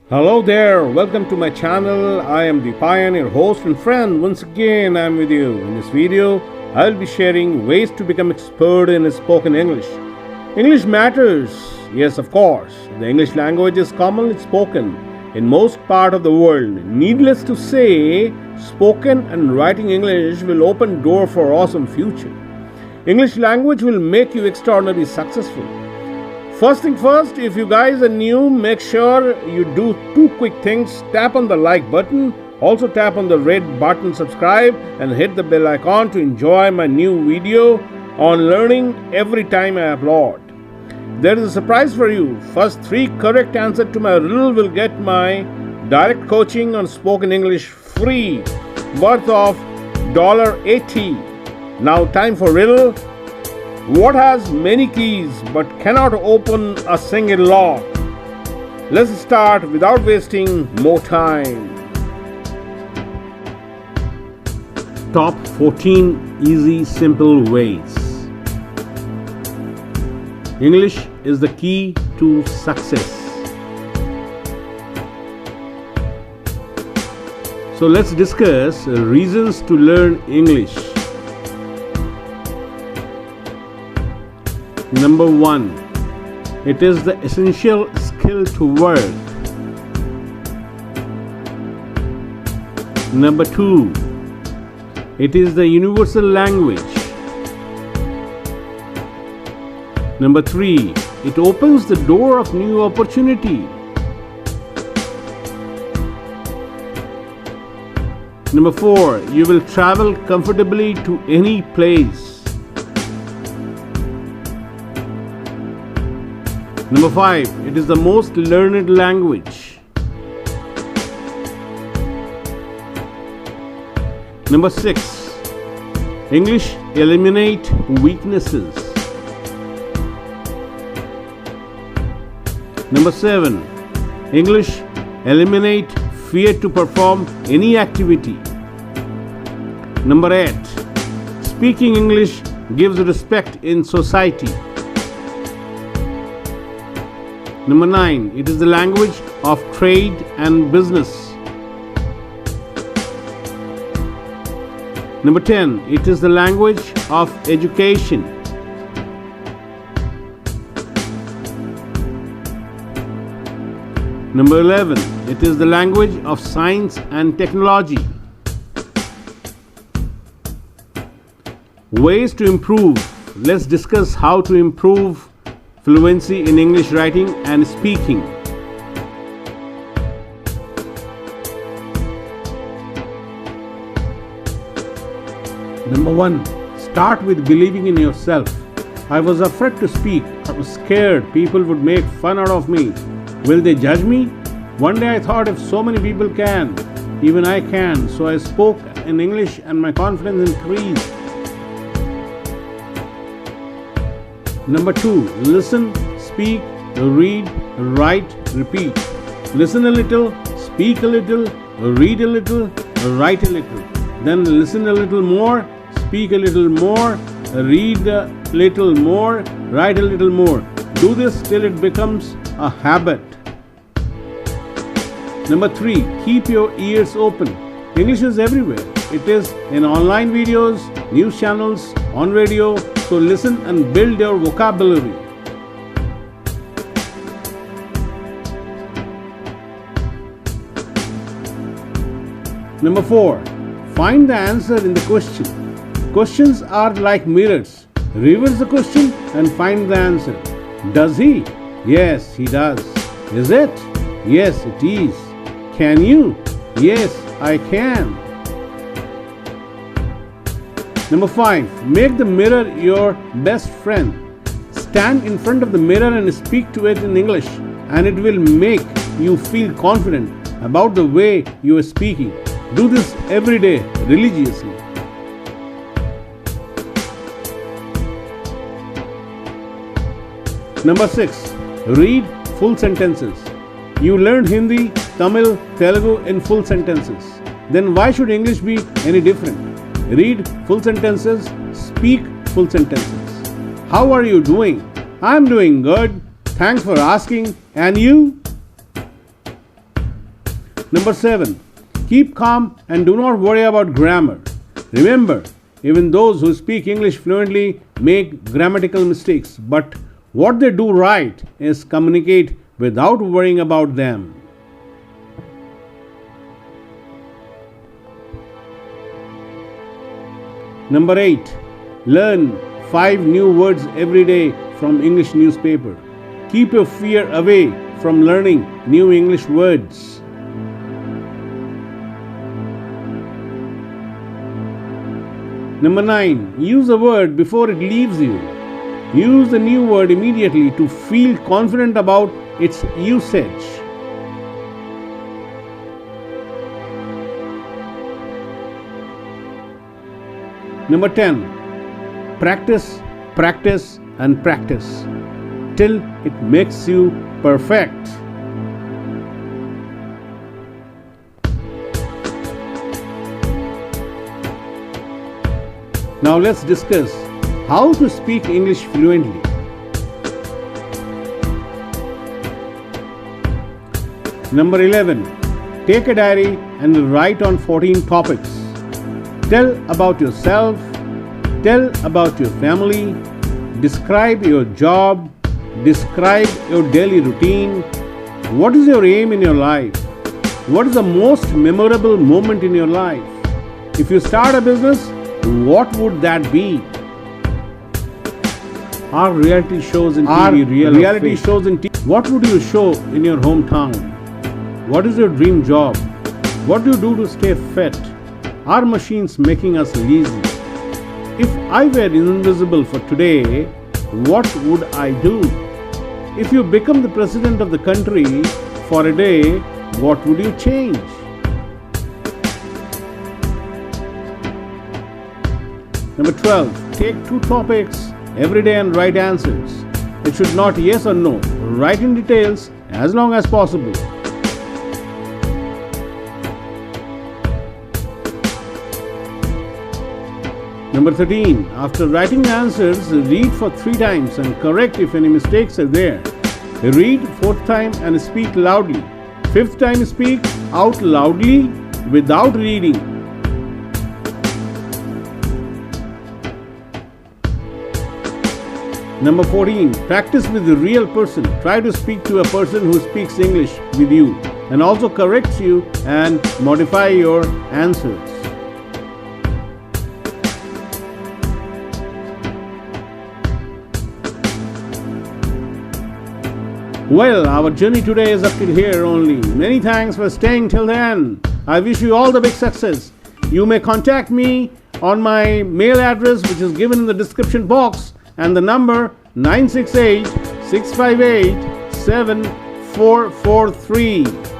Hello there, welcome to my channel. I am deepayan, your host and friend. Once again, I am with you. In this video, I will be sharing ways to become expert in spoken English. English matters, yes, of course. The English language is commonly spoken in most part of the world. Needless to say, spoken and writing English will open door for awesome future. English language will make you extraordinarily successful. First thing first, if you guys are new, make sure you do two quick things. Tap on the like button, also tap on the red button subscribe and hit the bell icon to enjoy my new video on learning every time I upload. There is a surprise for you. First 3 correct answers to my riddle will get my direct coaching on spoken English free, worth of $80. Now time for riddle. What has many keys but cannot open a single lock? Let's start without wasting more time. Top 14 easy simple ways. English is the key to success. So let's discuss reasons to learn English. Number 1, it is the essential skill to work. Number 2, it is the universal language. Number 3, it opens the door of new opportunity. Number 4, you will travel comfortably to any place. Number 5, it is the most learned language. Number 6, English eliminate weaknesses. Number 7, English eliminate fear to perform any activity. Number 8, speaking English gives respect in society. Number 9, it is the language of trade and business. Number 10, it is the language of education. Number 11, it is the language of science and technology. Ways to improve. Let's discuss how to improve fluency in English writing and speaking. Number 1, start with believing in yourself. I was afraid to speak. I was scared people would make fun out of me. Will they judge me? One day I thought if so many people can, even I can. So I spoke in English and my confidence increased. Number 2, listen, speak, read, write, repeat. Listen a little, speak a little, read a little, write a little. Then listen a little more, speak a little more, read a little more, write a little more. Do this till it becomes a habit. Number 3, keep your ears open. English is everywhere. It is in online videos, news channels, on radio. So listen and build your vocabulary. Number 4, find the answer in the question. Questions are like mirrors. Reverse the question and find the answer. Does he? Yes, he does. Is it? Yes, it is. Can you? Yes, I can. Number 5, make the mirror your best friend. Stand in front of the mirror and speak to it in English, and it will make you feel confident about the way you are speaking. Do this every day religiously. Number 6, read full sentences. You learned Hindi, Tamil, Telugu in full sentences. Then why should English be any different? Read full sentences, speak full sentences. How are you doing? I'm doing good. Thanks for asking. And you? Number 7. Keep calm and do not worry about grammar. Remember, even those who speak English fluently make grammatical mistakes, but what they do right is communicate without worrying about them. Number 8. Learn 5 new words every day from English newspaper. Keep your fear away from learning new English words. Number 9. Use a word before it leaves you. Use the new word immediately to feel confident about its usage. Number 10. Practice, practice, and practice till it makes you perfect. Now let's discuss how to speak English fluently. Number 11. Take a diary and write on 14 topics. Tell about yourself, tell about your family, describe your job, describe your daily routine. What is your aim in your life? What is the most memorable moment in your life? If you start a business, what would that be? Our reality shows in TV. What would you show in your hometown? What is your dream job? What do you do to stay fit? Are machines making us lazy? If I were invisible for today, what would I do? If you become the president of the country for a day, what would you change? Number 12. Take 2 topics every day and write answers. It should not yes or no. Write in details as long as possible. Number 13. After writing the answers, read for 3 times and correct if any mistakes are there. Read 4th time and speak loudly. 5th time speak out loudly without reading. Number 14. Practice with a real person. Try to speak to a person who speaks English with you and also corrects you and modify your answers. Well, our journey today is up till here only. Many thanks for staying till the end. I wish you all the big success. You may contact me on my mail address, which is given in the description box, and the number 968-658-7443.